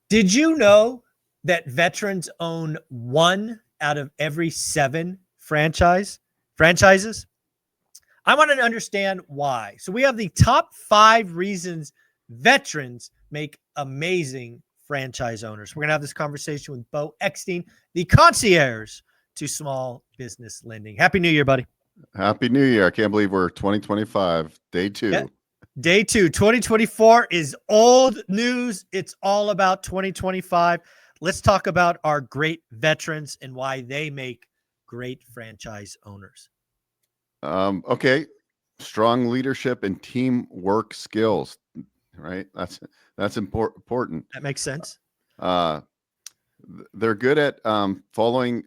Did you know that veterans own 1 out of every 7 franchises? I want to understand why. So we have the top 5 reasons veterans make amazing franchise owners. We're going to have this conversation with Bo Eckstein, the concierge to small business lending. Happy New Year, buddy. Happy New Year. I can't believe we're 2025, day 2. Yeah. Day 2, 2024 is old news. It's all about 2025. Let's talk about our great veterans and why they make great franchise owners. Okay. Strong leadership and teamwork skills, right? That's important. That makes sense. They're good at following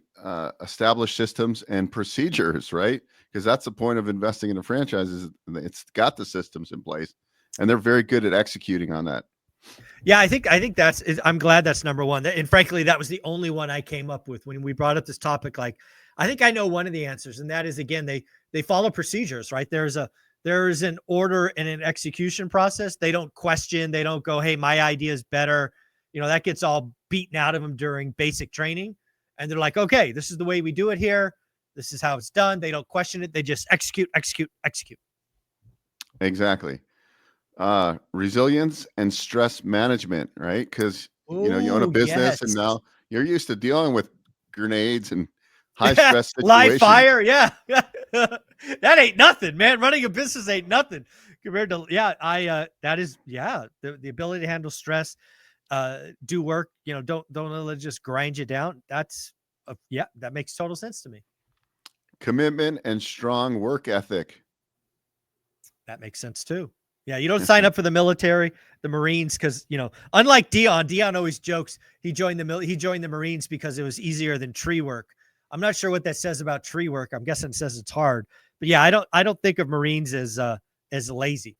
established systems and procedures, right? Because that's the point of investing in a franchise, is it's got the systems in place, and they're very good at executing on that. Yeah, I think I'm glad that's number one. And frankly, that was the only one I came up with when we brought up this topic. Like, I think I know one of the answers, and that is, again, they follow procedures, right? There's an order and an execution process. They don't question. They don't go, hey, my idea is better. That gets all beaten out of them during basic training. And they're like, okay, this is the way we do it here. This is how it's done. They don't question it. They just execute. Exactly. Resilience and stress management, right? Because you own a business, and now you're used to dealing with grenades and high stress situations. Live fire, yeah. That ain't nothing, man. Running a business ain't nothing compared to that is the ability to handle stress, do work. Don't let it just grind you down. That makes total sense to me. Commitment and strong work ethic. That makes sense too. Yeah, you don't sign up for the military, the Marines, because unlike Dion always jokes he joined the Marines because it was easier than tree work. I'm not sure what that says about tree work. I'm guessing it says it's hard. But yeah, I don't think of Marines as lazy.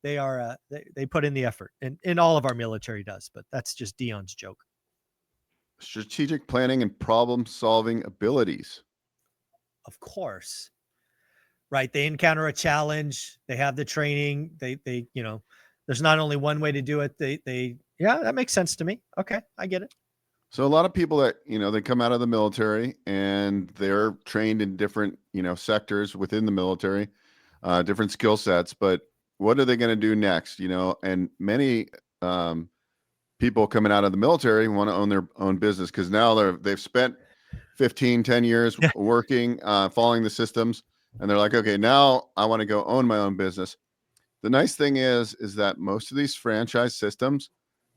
They are they put in the effort, and all of our military does. But that's just Dion's joke. Strategic planning and problem solving abilities. Of course. Right. They encounter a challenge. They have the training. They there's not only one way to do it. That makes sense to me. Okay. I get it. So a lot of people that, they come out of the military and they're trained in different, sectors within the military, different skill sets, but what are they going to do next? And many people coming out of the military want to own their own business, because now they've spent 10 years working, following the systems. And they're like, okay, now I want to go own my own business. The nice thing is that most of these franchise systems,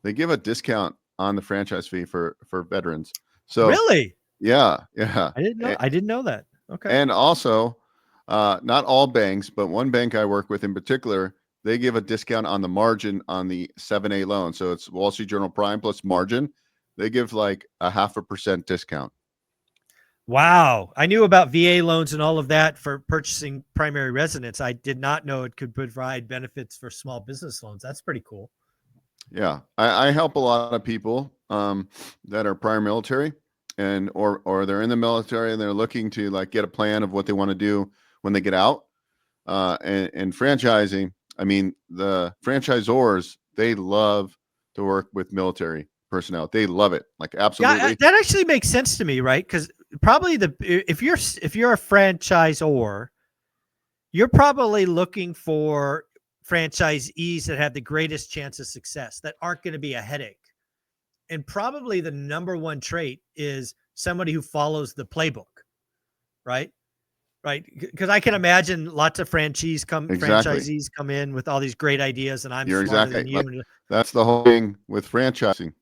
they give a discount on the franchise fee for veterans. So really, yeah, I didn't know that. Okay. And also, not all banks, but one bank I work with in particular, they give a discount on the margin on the 7A loan. So it's Wall Street Journal Prime plus margin. They give like a 0.5% discount. Wow. I knew about VA loans and all of that for purchasing primary residence. I did not know it could provide benefits for small business loans. That's pretty cool. Yeah. I help a lot of people that are prior military or they're in the military and they're looking to like get a plan of what they want to do when they get out. And franchising, I mean, the franchisors, they love to work with military personnel. They love it. Like, absolutely. Yeah, that actually makes sense to me, right? Because probably if you're a franchisor, you're probably looking for franchisees that have the greatest chance of success, that aren't going to be a headache. And probably the number one trait is somebody who follows the playbook, right? Right. Because I can imagine lots of franchisees come in with all these great ideas, and you're smarter than you. That's the whole thing with franchising.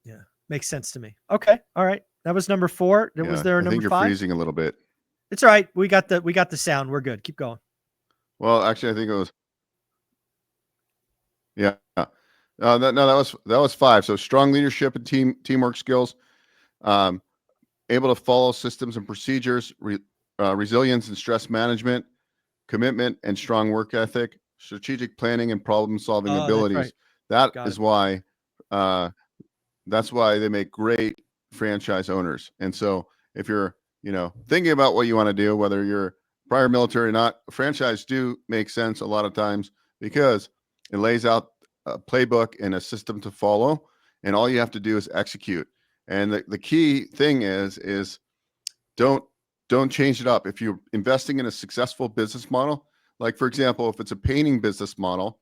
Yeah, makes sense to me. Okay, all right. That was number 4. Was there a number 5? I think you're freezing a little bit. It's all right. We got the sound. We're good. Keep going. Well, actually, I think it was. Yeah. No, that was 5. So strong leadership and teamwork skills, able to follow systems and procedures, resilience and stress management, commitment and strong work ethic, strategic planning and problem solving abilities. That's right. That's why they make great franchise owners. And so if you're, thinking about what you want to do, whether you're prior military or not, franchise do make sense a lot of times because it lays out a playbook and a system to follow. and all you have to do is execute. And the key thing is don't change it up. If you're investing in a successful business model, like for example, if it's a painting business model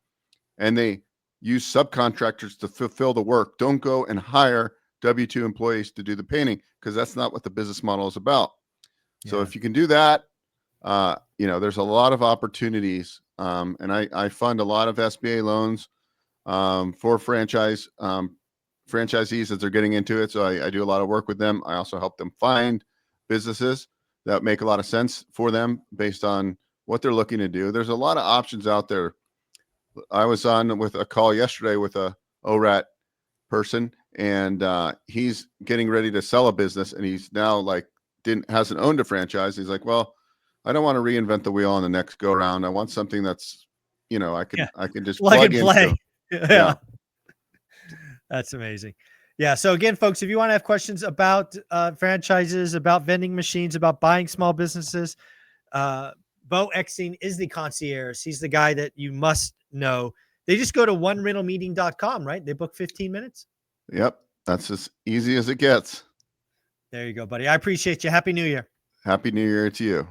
and they use subcontractors to fulfill the work, don't go and hire W-2 employees to do the painting, because that's not what the business model is about. So Yeah. if you can do that, there's a lot of opportunities. And I fund a lot of SBA loans for franchisees as they're getting into it. So I do a lot of work with them. I also help them find businesses that make a lot of sense for them based on what they're looking to do. There's a lot of options out there. I was on with a call yesterday with a ORAT person, and he's getting ready to sell a business, and he's now like hasn't owned a franchise. He's like, well, I don't want to reinvent the wheel on the next go around. I want something that's, I can just Plug and play. into. Yeah. That's amazing. Yeah. So again, folks, if you want to have questions about franchises, about vending machines, about buying small businesses, Bo Eckstein is the concierge. He's the guy that you must know. They just go to onerentalmeeting.com, right? They book 15 minutes. Yep. That's as easy as it gets. There you go, buddy. I appreciate you. Happy New Year. Happy New Year to you.